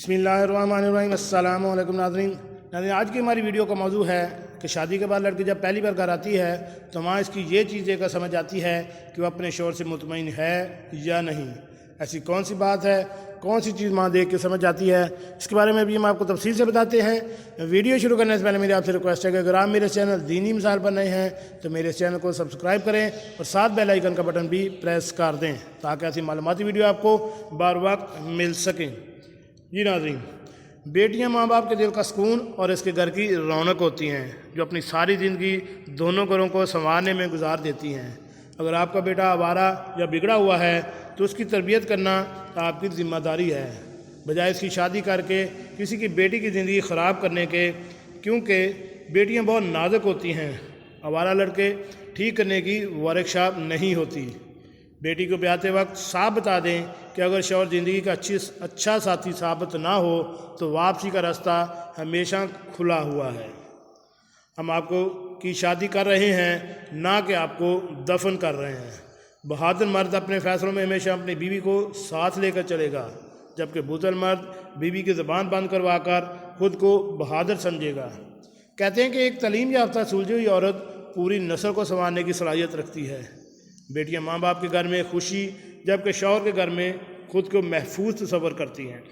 बिस्मिल्लाहिर्रहमानिर्रहीम। अस्सलामु अलैकुम नाज़रीन। आज की हमारी वीडियो का मौजू है कि शादी के बाद लड़की जब पहली बार घर आती है तो वहाँ इसकी ये चीज़ देखकर समझ आती है कि वह अपने शौहर से मुतमईन है या नहीं। ऐसी कौन सी बात है, कौन सी चीज़ वहाँ देख के समझ आती है, इसके बारे में भी हम आपको तफसील से बताते हैं। वीडियो शुरू करने से पहले मेरी आपसे रिक्वेस्ट है कि अगर आप मेरे चैनल दीनी मिसाल पर नए हैं तो मेरे चैनल को सब्सक्राइब करें और साथ बेल आइकन का बटन भी प्रेस कर दें ताकि ऐसी मालूमाती वीडियो आपको बार वक्त मिल सकें। जी नाज़रीन, बेटियां माँ बाप के दिल का सुकून और इसके घर की रौनक होती हैं जो अपनी सारी ज़िंदगी दोनों घरों को संवारने में गुजार देती हैं। अगर आपका बेटा आवारा या बिगड़ा हुआ है तो उसकी तरबियत करना आपकी ज़िम्मेदारी है, बजाय इसकी शादी करके किसी की बेटी की ज़िंदगी ख़राब करने के, क्योंकि बेटियां बहुत नाजुक होती हैं। आवारा लड़के ठीक करने की वर्कशॉप नहीं होती। बेटी को ब्याहते वक्त साफ बता दें कि अगर शौहर ज़िंदगी का अच्छा साथी साबित ना हो तो वापसी का रास्ता हमेशा खुला हुआ है। हम आपको की शादी कर रहे हैं, ना कि आपको दफन कर रहे हैं। बहादुर मर्द अपने फ़ैसलों में हमेशा अपनी बीवी को साथ लेकर चलेगा, जबकि बुज़दिल मर्द बीवी की ज़बान बंद करवा कर खुद को बहादुर समझेगा। कहते हैं कि एक तालीम याफ्ता सुलझी हुई औरत पूरी नस्ल को संवारने की सलाहियत रखती है। बेटियां माँ बाप के घर में खुशी, जबकि शौहर के घर में खुद को महफूज तस्वर करती हैं।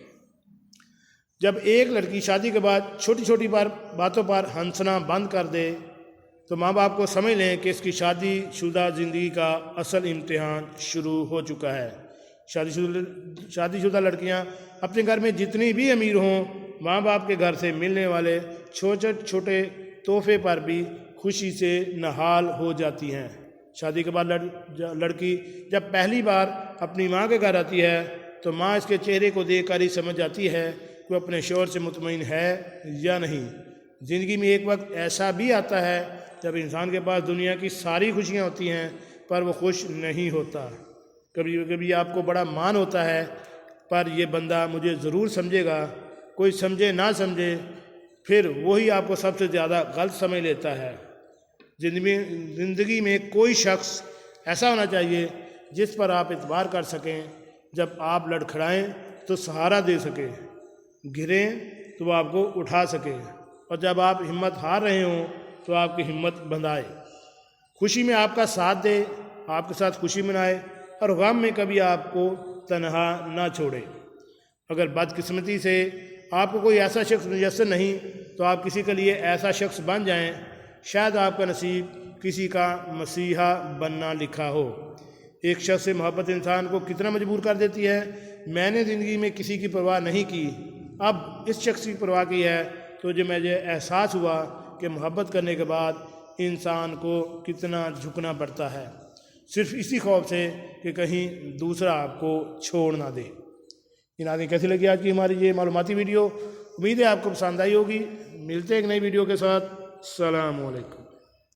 जब एक लड़की शादी के बाद छोटी छोटी बातों पर हंसना बंद कर दे तो माँ बाप को समझ लें कि इसकी शादीशुदा ज़िंदगी का असल इम्तिहान शुरू हो चुका है। शादीशुदा लड़कियाँ अपने घर में जितनी भी अमीर हों, माँ बाप के घर से मिलने वाले छोटे छोटे तोहफे पर भी खुशी से नहाल हो जाती हैं। शादी के बाद लड़की जब पहली बार अपनी माँ के घर आती है तो माँ इसके चेहरे को देखकर ही समझ जाती है कि वो अपने शौहर से मुतमईन है या नहीं। ज़िंदगी में एक वक्त ऐसा भी आता है जब इंसान के पास दुनिया की सारी खुशियाँ होती हैं पर वो खुश नहीं होता। कभी कभी आपको बड़ा मान होता है पर यह बंदा मुझे ज़रूर समझेगा, कोई समझे ना समझे, फिर वही आपको सबसे ज़्यादा गलत समझ लेता है। ज़िंदगी में कोई शख्स ऐसा होना चाहिए जिस पर आप इतबार कर सकें, जब आप लड़खड़ाएं तो सहारा दे सके, गिरें तो वो आपको उठा सके, और जब आप हिम्मत हार रहे हों तो आपकी हिम्मत बंधाए। खुशी में आपका साथ दे, आपके साथ खुशी मनाए, और गम में कभी आपको तन्हा ना छोड़े। अगर बदकिस्मती से आपको कोई ऐसा शख्स मुयस्सर नहीं तो आप किसी के लिए ऐसा शख्स बन जाएं। शायद आपका नसीब किसी का मसीहा बनना लिखा हो। एक शख्स से मोहब्बत इंसान को कितना मजबूर कर देती है। मैंने ज़िंदगी में किसी की परवाह नहीं की, अब इस शख्स की परवाह की है तो जो मुझे एहसास हुआ कि मोहब्बत करने के बाद इंसान को कितना झुकना पड़ता है, सिर्फ इसी खौफ से कि कहीं दूसरा आपको छोड़ ना दे। नाज़रीन, कैसी लगी आज की हमारी ये मालूमाती वीडियो? उम्मीद है आपको पसंद आई होगी। मिलते हैं एक नई वीडियो के साथ। अस्सलामु अलैकुम।